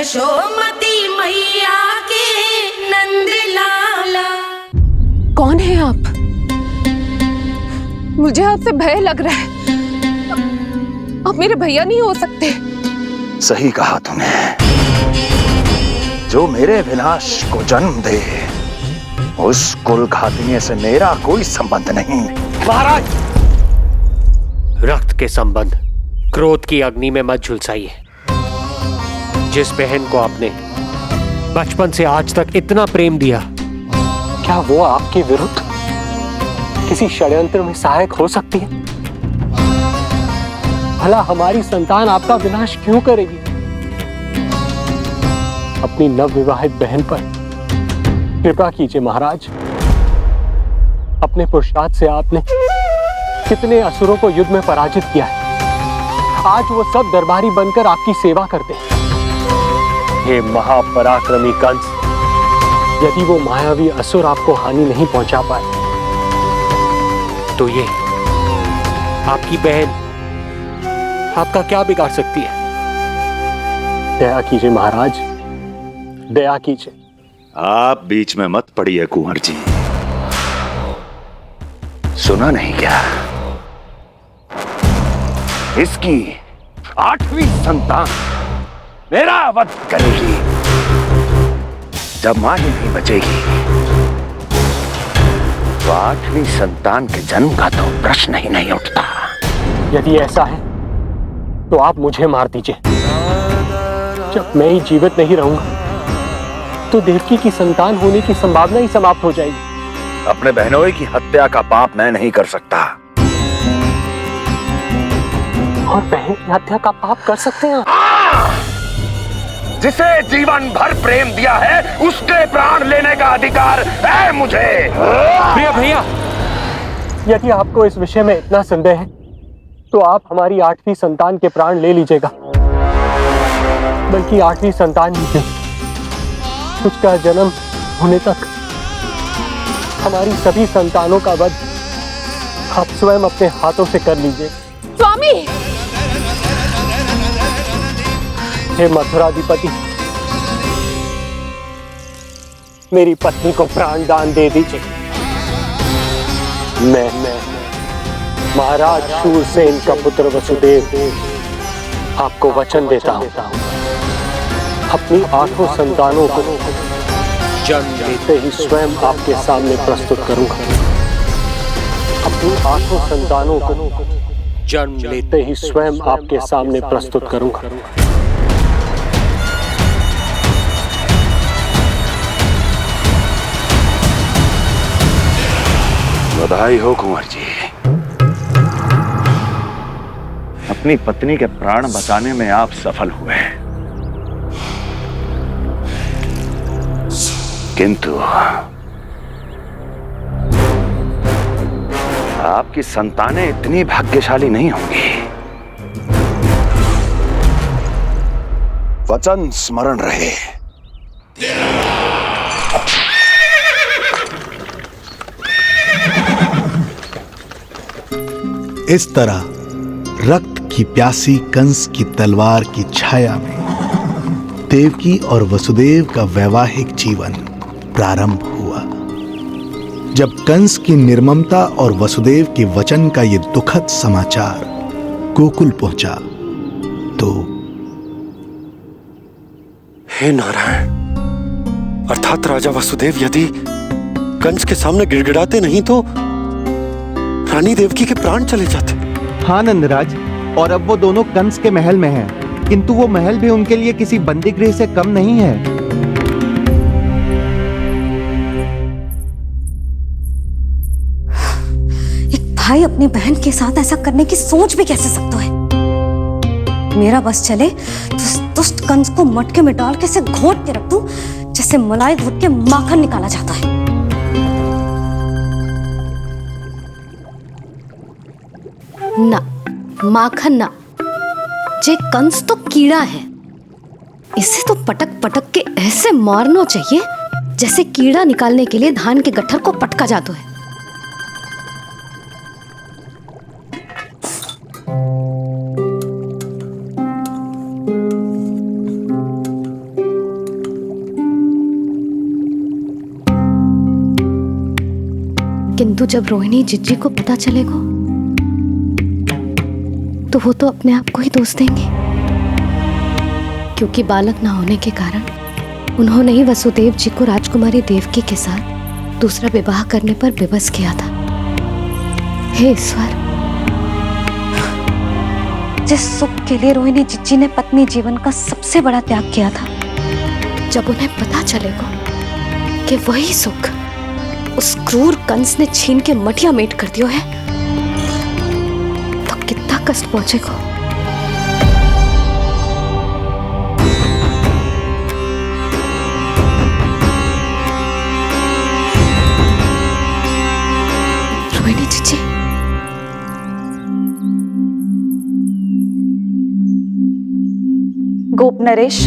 यशोमती मैया के नंद लाला। कौन है आप? मुझे आपसे भय लग रहा है। आप मेरे भैया नहीं हो सकते। सही कहा तूने। जो मेरे विनाश को जन्म दे, उस कुल घातिनी से मेरा कोई संबंध नहीं। महाराज, रक्त के संबंध क्रोध की अग्नि में मत झुलसाइए। जिस बहन को आपने बचपन से आज तक इतना प्रेम दिया, क्या वो आपके विरुद्ध किसी षड्यंत्र में सहायक हो सकती है? भला हमारी संतान आपका विनाश क्यों करेगी? अपनी नवविवाहित बहन पर कृपा कीजिए महाराज। अपने पुरुषार्थ से आपने कितने असुरों को युद्ध में पराजित किया है। आज वो सब दरबारी बनकर आपकी सेवा करते हैं। हे महापराक्रमी कंस, यदि वो मायावी असुर आपको हानि नहीं पहुंचा पाए, तो ये आपकी बहन आपका क्या बिगाड़ सकती है? दया कीजिए महाराज, दया कीजिए। आप बीच में मत पड़िए कुंवर जी। सुना नहीं क्या? इसकी 8वीं संतान मेरा वध करेगी। जब मां ही नहीं बचेगी, तो 8वीं संतान के जन्म का तो प्रश्न ही नहीं उठता। यदि ऐसा है तो आप मुझे मार दीजिए। जब मैं ही जीवित नहीं रहूंगा, तो देवकी की संतान होने की संभावना ही समाप्त हो जाएगी। अपने बहनोई की हत्या का पाप मैं नहीं कर सकता। और बहन की हत्या का पाप कर सकते हैं? जिसे जीवन भर प्रेम दिया है, उसके प्राण लेने का अधिकार है मुझे। प्रिय भैया, यदि आपको इस विषय में इतना संदेह है, तो आप हमारी 8वीं संतान के प्राण ले लीजिएगा। बल्कि 8वीं संतान ही नहीं, उसका जन्म होने तक हमारी सभी संतानों का वध आप स्वयं अपने हाथों से कर लीजिए। स्वामी! हे मथुराधिपति, मेरी पत्नी को प्राण दान दे दीजिए। मैं महाराज शूरसेन का पुत्र वसुदेव आपको वचन देता हूं, अपनी 8 संतानों को जन्म लेते ही स्वयं आपके सामने प्रस्तुत करूंगा। अपनी 8 संतानों को जन्म लेते ही स्वयं आपके सामने प्रस्तुत करूंगा। बधाई हो कुंवर जी। अपनी पत्नी के प्राण बचाने में आप सफल हुए, किंतु आपकी संतानें इतनी भाग्यशाली नहीं होंगी। वचन स्मरण रहे। इस तरह रक्त की प्यासी कंस की तलवार की छाया में देवकी और वसुदेव का वैवाहिक जीवन प्रारंभ हुआ। जब कंस की निर्ममता और वसुदेव के वचन का ये दुखद समाचार गोकुल पहुंचा, तो हे नारायण, अर्थात राजा वसुदेव यदि कंस के सामने गिड़गिड़ाते नहीं तो रानी देवकी के प्राण चले जाते। हाँ नंदराज, और अब वो दोनों कंस के महल में हैं, किंतु वो महल भी उनके लिए किसी बंदी गृह से कम नहीं है। एक भाई अपनी बहन के साथ ऐसा करने की सोच भी कैसे सकता है? मेरा बस चले तो उस दुष्ट कंस को मटके में डाल के इसे घोंट के रख दूं, जैसे मलाई घोट के माखन निकाला जाता है। ना, माखन ना, जे कंस तो कीड़ा है। इसे तो पटक पटक के ऐसे मारना चाहिए जैसे कीड़ा निकालने के लिए धान के गट्ठर को पटका जाता है। किंतु जब रोहिणी जिज्जी को पता चलेगा तो वो तो अपने आप को ही दोष देंगे, क्योंकि बालक ना होने के कारण उन्होंने ही वसुदेव जी को राजकुमारी देवकी के साथ दूसरा विवाह करने पर विवश किया था। हे ईश्वर, जिस सुख के लिए रोहिणी जिज्जी ने पत्नी जीवन का सबसे बड़ा त्याग किया था, जब उन्हें पता चलेगा कि वही सुख उस क्रूर कंस ने छीन के मटिया मेट कर दिया है, तो कितना कष्ट पहुंचेगा। रोहिणी जीजी, गोप नरेश,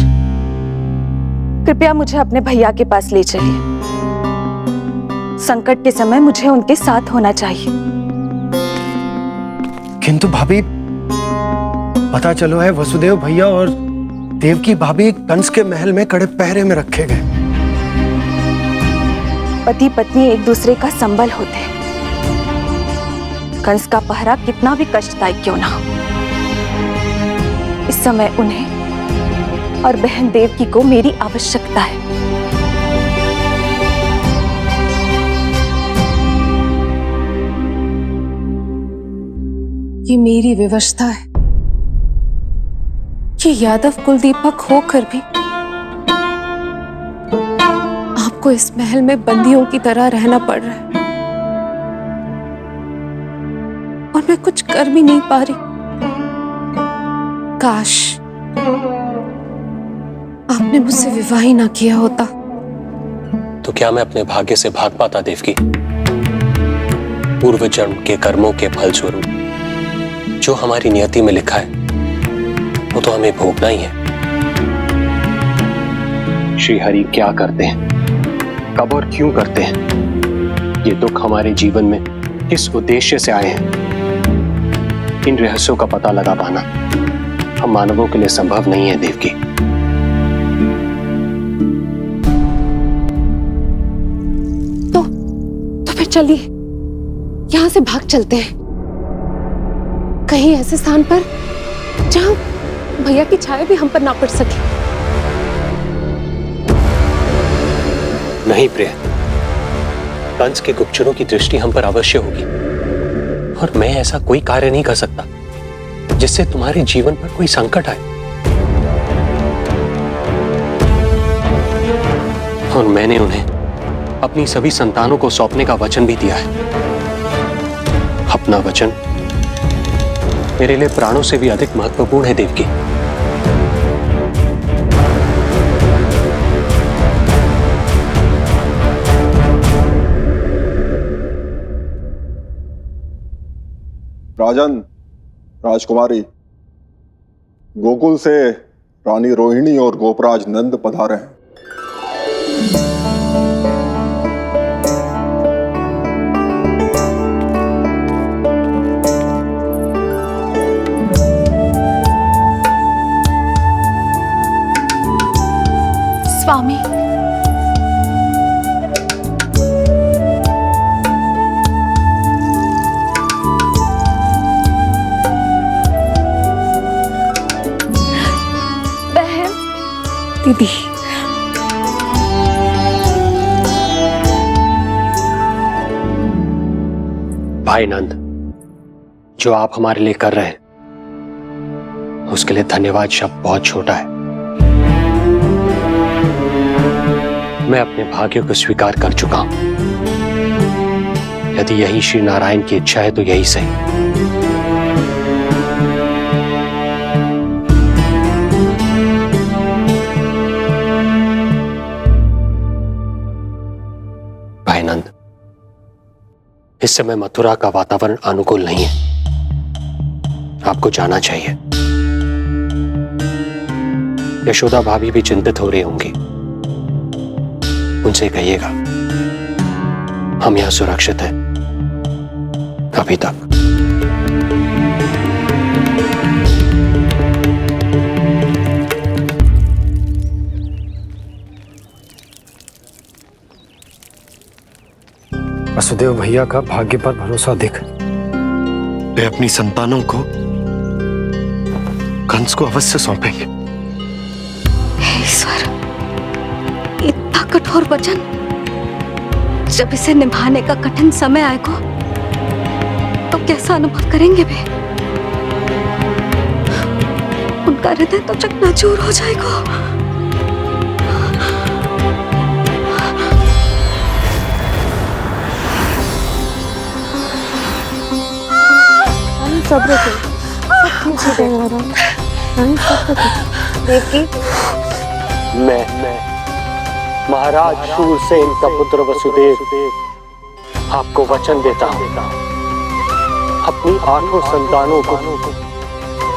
कृपया मुझे अपने भैया के पास ले चलिए। संकट के समय मुझे उनके साथ होना चाहिए। किंतु भाभी, पता चलो है वसुदेव भैया और देवकी भाभी कंस के महल में कड़े पहरे में रखे गए। पति पत्नी एक दूसरे का संबल होते हैं। कंस का पहरा कितना भी कष्टदायक क्यों ना हो, इस समय उन्हें और बहन देवकी को मेरी आवश्यकता है। ये मेरी विवशता है। ये यादव कुलदीपक होकर भी आपको इस महल में बंदियों की तरह रहना पड़ रहा है, और मैं कुछ कर भी नहीं पा रही। काश आपने मुझसे विवाह ही ना किया होता। तो क्या मैं अपने भाग्य से भाग पाता देवकी? पूर्व जन्म के कर्मों के फलस्वरूप जो हमारी नियति में लिखा है वो तो हमें भोगना ही है। श्री हरि क्या करते हैं, कब और क्यों करते हैं, ये दुख हमारे जीवन में किस उद्देश्य से आए हैं, इन रहस्यों का पता लगा पाना हम मानवों के लिए संभव नहीं है देवकी। तो फिर चलिए यहां से भाग चलते हैं, कहीं ऐसे स्थान पर जहां भैया की छाया भी हम पर ना पड़ सके। नहीं प्रिय, कंस के गुप्तचरों की दृष्टि हम पर अवश्य होगी, और मैं ऐसा कोई कार्य नहीं कर सकता जिससे तुम्हारे जीवन पर कोई संकट आए। और मैंने उन्हें अपनी सभी संतानों को सौंपने का वचन भी दिया है। अपना वचन मेरे लिए प्राणों से भी अधिक महत्वपूर्ण है देवकी। राजन, राजकुमारी, गोकुल से रानी रोहिणी और गोपराज नंद पधारे हैं। स्वामी, बहन, दीदी, भाई नंद, जो आप हमारे लिए कर रहे हैं उसके लिए धन्यवाद शब्द बहुत छोटा है। मैं अपने भाग्य को स्वीकार कर चुका हूं। यदि यही श्री नारायण की इच्छा है तो यही सही। भाई नंद, इस समय मथुरा का वातावरण अनुकूल नहीं है, आपको जाना चाहिए। यशोदा भाभी भी चिंतित हो रही होंगी, उनसे कहिएगा हम यहां सुरक्षित हैं अभी तक। वसुदेव भैया का भाग्य पर भरोसा देख वे अपनी संतानों को कंस को अवश्य सौंपेंगे। हे ईश्वर, इतना कठोर वचन, जब इसे निभाने का कठिन समय आएगा तो कैसा अनुभव करेंगे वे? उनका हृदय तो चकनाचूर हो जाएगा। सब्र से सब ठीक हो जाएगा। देवकी, मैं महाराज शूरसेन का पुत्र वसुदेव आपको वचन देता हूं, अपनी 8 संतानों को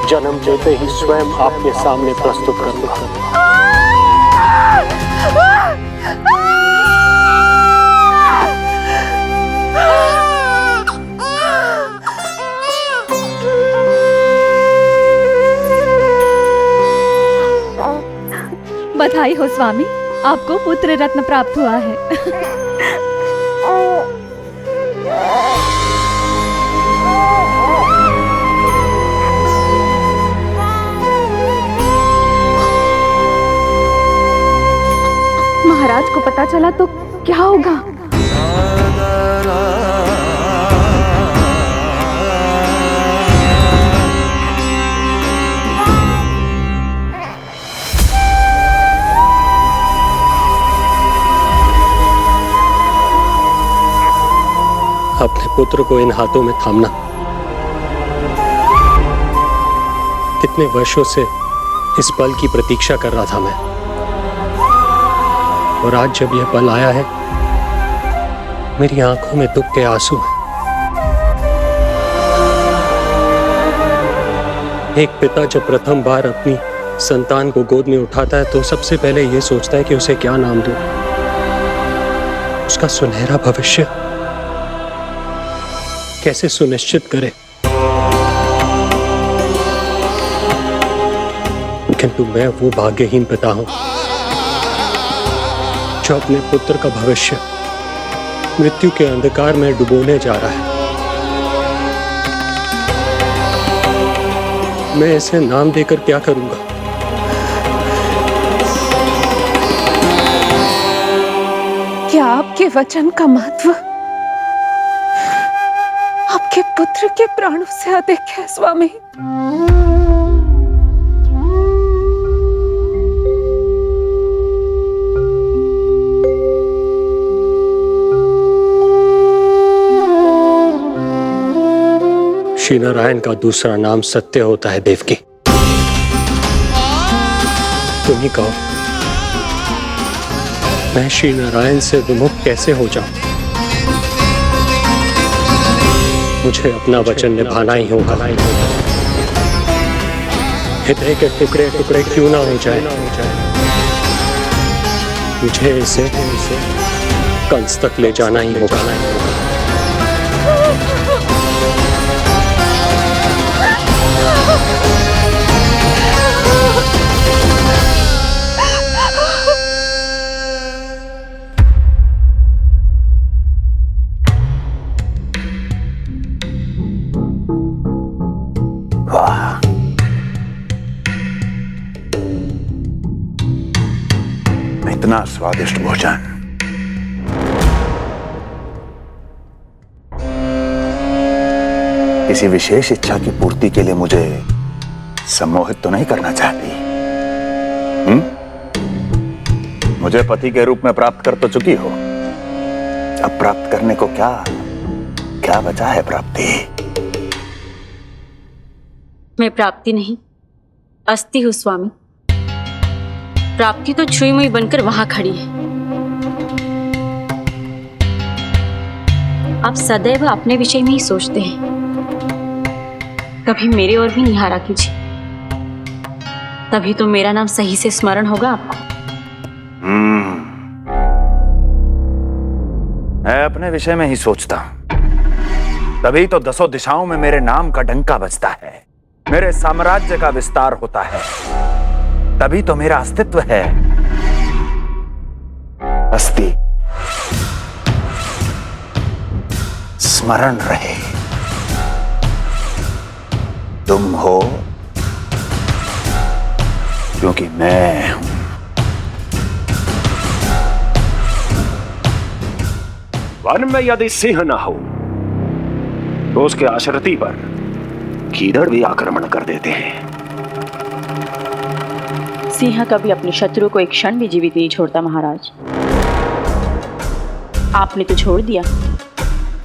जन्म देते ही स्वयं आपके सामने प्रस्तुत कर दूंगा। बधाई हो स्वामी, आपको पुत्र रत्न प्राप्त हुआ है। महाराज को पता चला तो क्या होगा? अपने पुत्र को इन हाथों में थामना। कितने वर्षों से इस पल की प्रतीक्षा कर रहा था मैं, और आज जब यह पल आया है, मेरी आंखों में दुख के आंसू हैं। एक पिता जब प्रथम बार अपनी संतान को गोद में उठाता है तो सबसे पहले यह सोचता है कि उसे क्या नाम दूं, उसका सुनहरा भविष्य कैसे सुनिश्चित करे। किंतु मैं वो भाग्यहीन पिता हूं जो अपने पुत्र का भविष्य मृत्यु के अंधकार में डुबोने जा रहा है। मैं इसे नाम देकर क्या करूंगा? क्या आपके वचन का महत्व आपके पुत्र के प्राणों से अधिक है स्वामी? श्री नारायण का दूसरा नाम सत्य होता है देवकी। तुम ही कहो, मैं श्री नारायण से विमुख कैसे हो जाऊं? मुझे अपना वचन निभाना ही होगा। हृदय के टुकड़े टुकड़े क्यों ना हो जाए, मुझे इसे कंस तक ले जाना ही होगा। इतना स्वादिष्ट भोजन किसी विशेष इच्छा की पूर्ति के लिए मुझे सम्मोहित तो नहीं करना चाहती? मुझे पति के रूप में प्राप्त कर तो चुकी हो, अब प्राप्त करने को क्या क्या बचा है? प्राप्ति? मैं प्राप्ति नहीं, अस्थि हूं स्वामी। प्राप्ति तो छुई मुई बनकर वहां खड़ी है। आप सदैव अपने विषय में ही सोचते हैं, कभी मेरे ओर भी निहारा कीजिए, तभी तो मेरा नाम सही से स्मरण होगा आपको। मैं अपने विषय में ही सोचता हूं, तभी तो 10 दिशाओं में मेरे नाम का डंका बजता है, मेरे साम्राज्य का विस्तार होता है, तभी तो मेरा अस्तित्व है। अस्थि स्मरण रहे, तुम हो क्योंकि मैं हूं। वन में यदि सिंह न हो तो उसके आश्रिति पर गीदड़ भी आक्रमण कर देते हैं। सिंह कभी अपने शत्रु को एक क्षण भी जीवित नहीं छोड़ता महाराज। आपने तो छोड़ दिया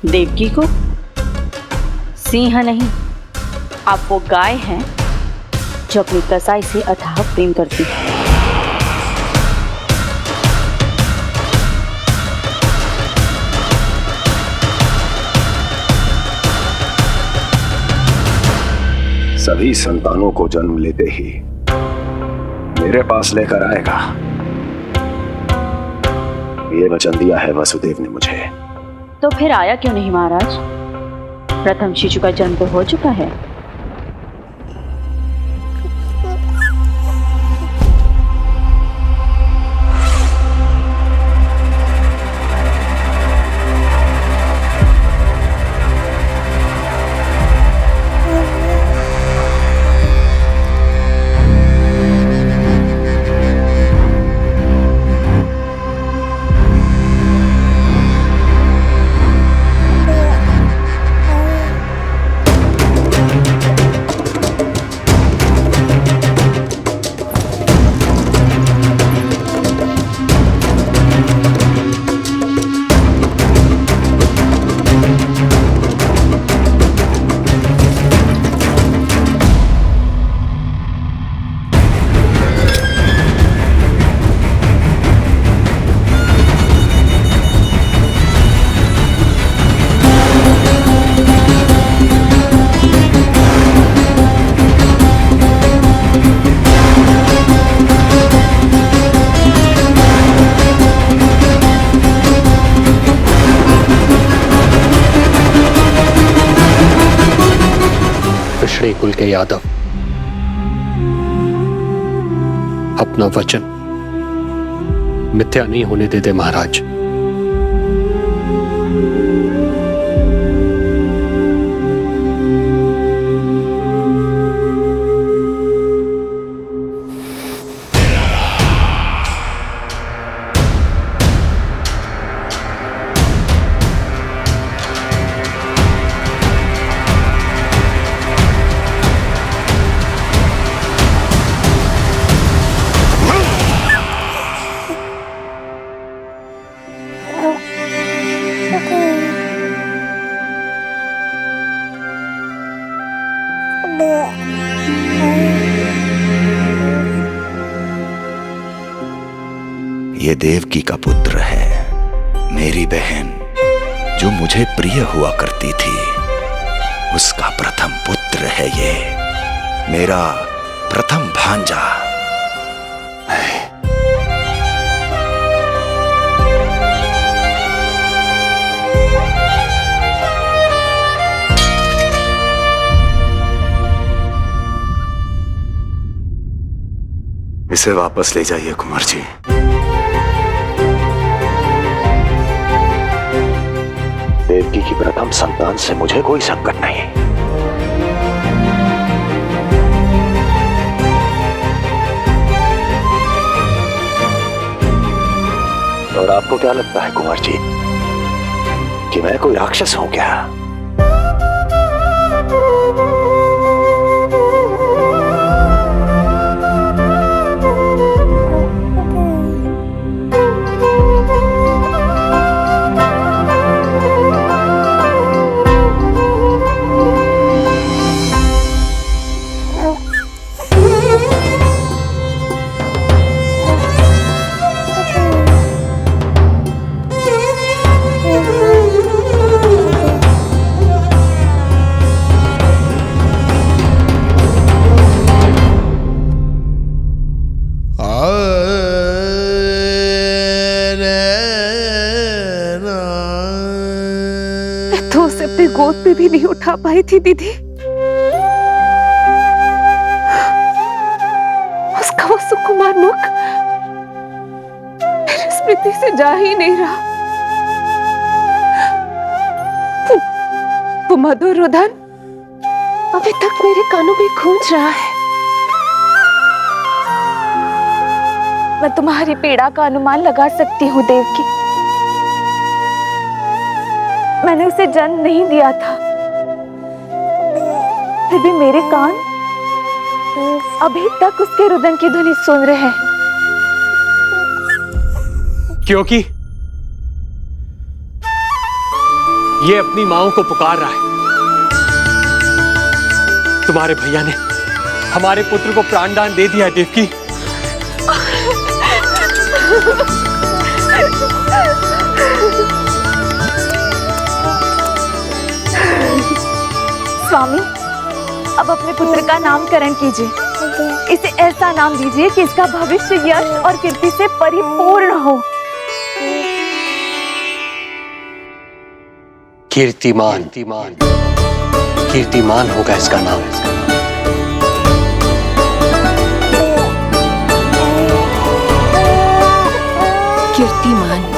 देवकी को। सिंह नहीं, आप वो गाय हैं जो अपनी कसाई से अथाह प्रेम करती है। सभी संतानों को जन्म लेते ही मेरे पास लेकर आएगा, ये वचन दिया है वसुदेव ने मुझे। तो फिर आया क्यों नहीं महाराज? प्रथम शिशु का जन्म तो हो चुका है। कुल के यादव अपना वचन मिथ्या नहीं होने देते महाराज। ये देवकी का पुत्र है, मेरी बहन जो मुझे प्रिय हुआ करती थी, उसका प्रथम पुत्र है ये, मेरा प्रथम भांजा। इसे वापस ले जाइए कुंवर जी। देवकी की प्रथम संतान से मुझे कोई संकट नहीं। और आपको क्या लगता है कुंवर जी कि मैं कोई राक्षस हूं क्या? तो उसे अपनी गोद पे भी नहीं उठा पाई थी दीदी। उसका वो सुकुमार मुख मेरी स्मृति से जा ही नहीं रहा। वो मधुर रुदन अभी तक मेरे कानों में गूंज रहा है। मैं तुम्हारी पीड़ा का अनुमान लगा सकती हूँ देवकी। मैंने उसे जन्म नहीं दिया था, फिर भी मेरे कान अभी तक उसके रुदन की ध्वनि सुन रहे हैं। क्योंकि ये अपनी माओ को पुकार रहा है। तुम्हारे भैया ने हमारे पुत्र को प्राणदान दे दिया देवकी। स्वामी, अब अपने पुत्र का नामकरण कीजिए। इसे ऐसा नाम दीजिए कि इसका भविष्य यश और कीर्ति से परिपूर्ण हो। कीर्तिमान कीर्तिमान होगा इसका नाम। कीर्तिमान।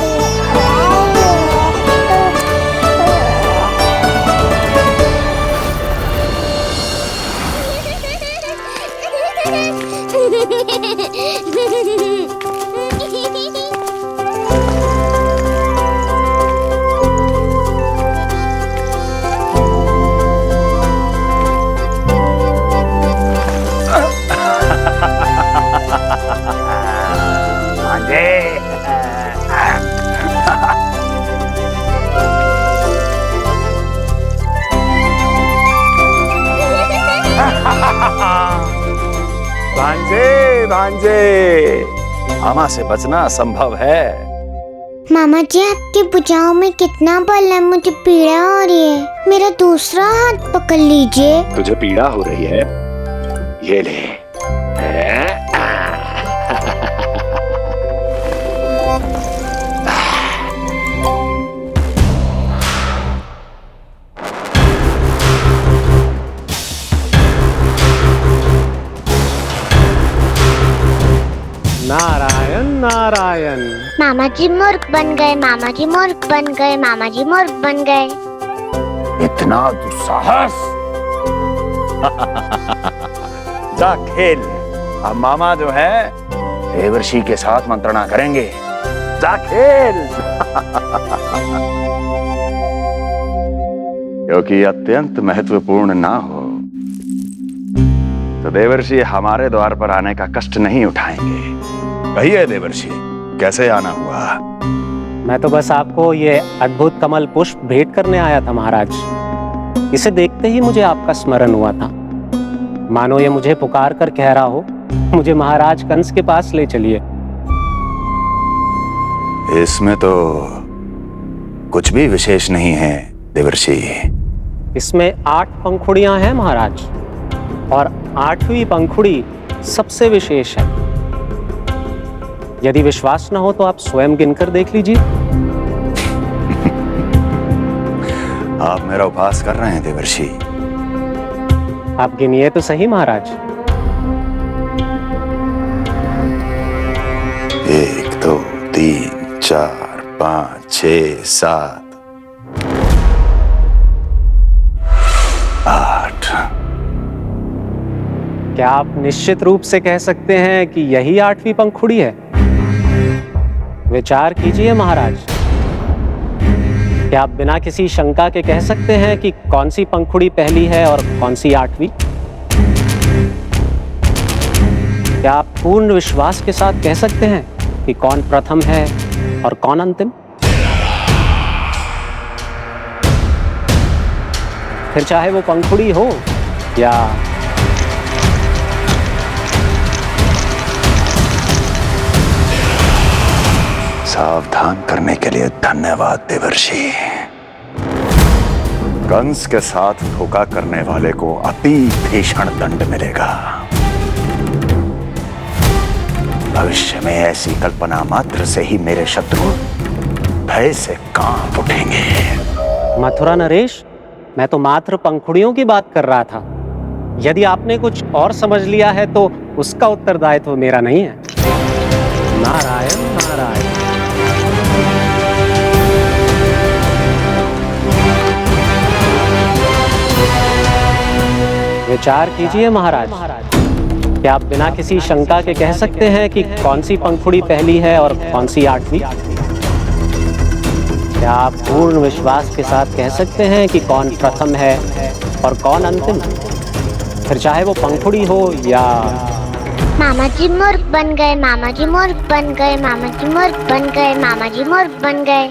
भांजे भांजे, मामा से बचना असंभव है। मामा जी, आपकी भुजाओं में कितना बल है, मुझे पीड़ा हो रही है। मेरा दूसरा हाथ पकड़ लीजिए। तुझे पीड़ा हो रही है? ये ले। नारायण नारायण। मामा जी मूर्ख बन गए, मामा जी मूर्ख बन गए, मामा जी मूर्ख बन गए। इतना दुस्साहस! जा खेल। अब मामा जो है देवर्षि के साथ मंत्रणा करेंगे। जा खेल। क्योंकि अत्यंत महत्वपूर्ण ना हो तो देवर्षि हमारे द्वार पर आने का कष्ट नहीं उठाएंगे। कहिए देवर्षि, कैसे आना हुआ? मैं तो बस आपको ये अद्भुत कमल पुष्प भेंट करने आया था महाराज। इसे देखते ही मुझे आपका स्मरण हुआ था। मानो ये मुझे पुकार कर कह रहा हो, मुझे महाराज कंस के पास ले चलिए। इसमें तो कुछ भी विशेष नहीं है देवर्षि। इसमें 8 पंखुड़ियां हैं महाराज, और 8वीं पंखुड़ी सबसे विशेष है। यदि विश्वास न हो तो आप स्वयं गिनकर देख लीजिए। आप मेरा उपहास कर रहे हैं देवर्षि। आप गिनिए तो सही महाराज। 1 2 3 4 5 6 7 8। क्या आप निश्चित रूप से कह सकते हैं कि यही 8वीं पंखुड़ी है? विचार कीजिए महाराज। क्या आप बिना किसी शंका के कह सकते हैं कि कौन सी पंखुड़ी पहली है और कौन सी 8वीं? क्या आप पूर्ण विश्वास के साथ कह सकते हैं कि कौन प्रथम है और कौन अंतिम? फिर चाहे वो पंखुड़ी हो या सावधान करने के लिए धन्यवाद देवर्षि। कंस के साथ धोखा करने वाले को अति भीषण दंड मिलेगा। भविष्य में ऐसी कल्पना मात्र से ही मेरे शत्रु भय से कांप उठेंगे। मथुरा नरेश, मैं तो मात्र पंखुड़ियों की बात कर रहा था। यदि आपने कुछ और समझ लिया है तो उसका उत्तरदायित्व मेरा नहीं है। नारायण नारायण। विचार कीजिए महाराज। क्या आप बिना किसी शंका के कह सकते हैं कि कौन सी पंखुड़ी पहली है और कौन सी आठवीं? क्या आप पूर्ण विश्वास के साथ कह सकते हैं कि कौन प्रथम है और कौन अंतिम? फिर चाहे वो पंखुड़ी हो या... मामा जी मूर्ख बन गए, मामा जी मूर्ख बन गए, मामा जी मूर्ख बन गए, मामा जी मूर्ख बन गए।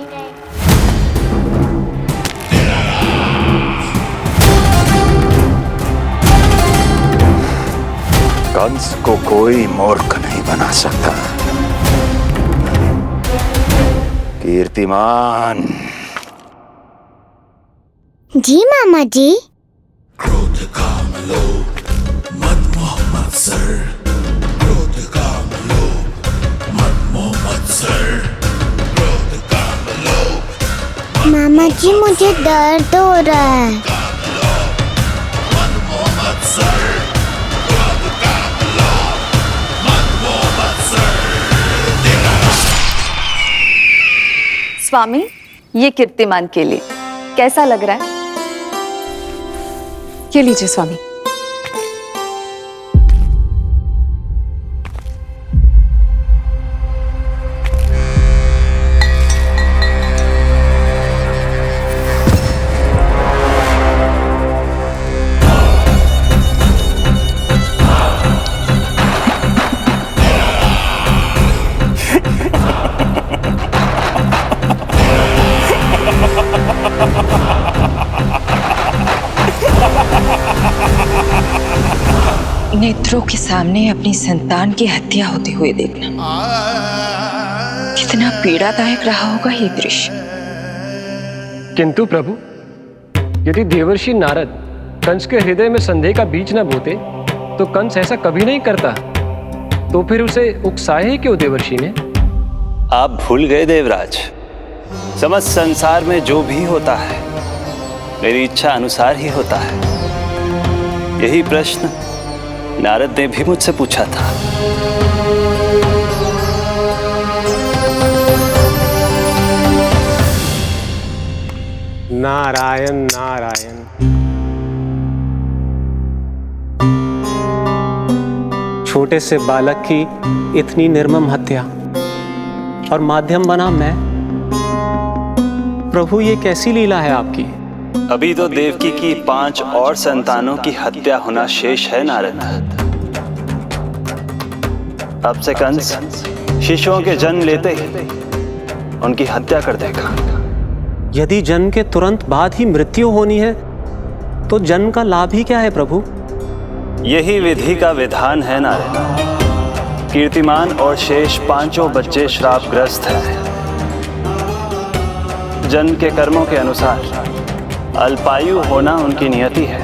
कंस को कोई मूर्ख नहीं बना सकता। कीर्तिमान। जी मामा जी। क्रोध काम लोभ मद मोह मत्सर, क्रोध काम लोभ मद मोह मत्सर, क्रोध काम लोभ। मामा जी मुझे दर्द हो रहा है। मद मोह मत्सर, क्रोध काम लोभ मद मोह मत्सर। स्वामी, ये कीर्तिमान के लिए कैसा लग रहा है? ये लीजिए स्वामी। नेत्रों के सामने अपनी संतान की हत्या होते हुए देखना कितना पीड़ादायक रहा होगा ये दृश्य। किंतु प्रभु, यदि देवर्षि नारद कंस के हृदय में संदेह का बीज न बोते तो कंस ऐसा कभी नहीं करता। तो फिर उसे उकसाए ही क्यों देवर्षि ने? आप भूल गए देवराज, समस्त संसार में जो भी होता है मेरी इच्छा अनुसार ही होता है। यही प्रश्न नारद ने भी मुझसे पूछा था। नारायण नारायण। छोटे से बालक की इतनी निर्मम हत्या और माध्यम बना मैं। प्रभु, ये कैसी लीला है आपकी? अभी तो देवकी की 5 और संतानों की हत्या होना शेष है नारद। अब से कंस शिशुओं के जन्म लेते ही उनकी हत्या कर देगा। यदि जन्म के तुरंत बाद ही मृत्यु होनी है तो जन्म का लाभ ही क्या है प्रभु? यही विधि का विधान है नारद। कीर्तिमान और शेष 5 बच्चे श्रापग्रस्त हैं। जन्म के कर्मों के अनुसार अल्पायु होना उनकी नियति है।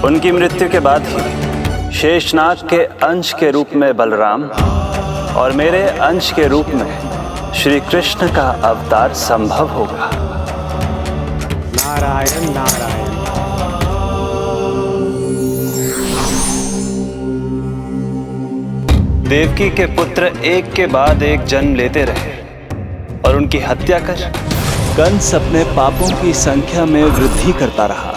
उनकी मृत्यु के बाद ही शेषनाग के अंश के रूप में बलराम और मेरे अंश के रूप में श्री कृष्ण का अवतार संभव होगा। नारायण नारायण। देवकी के पुत्र एक के बाद एक जन्म लेते रहे और उनकी हत्या कर कंस अपने पापों की संख्या में वृद्धि करता रहा।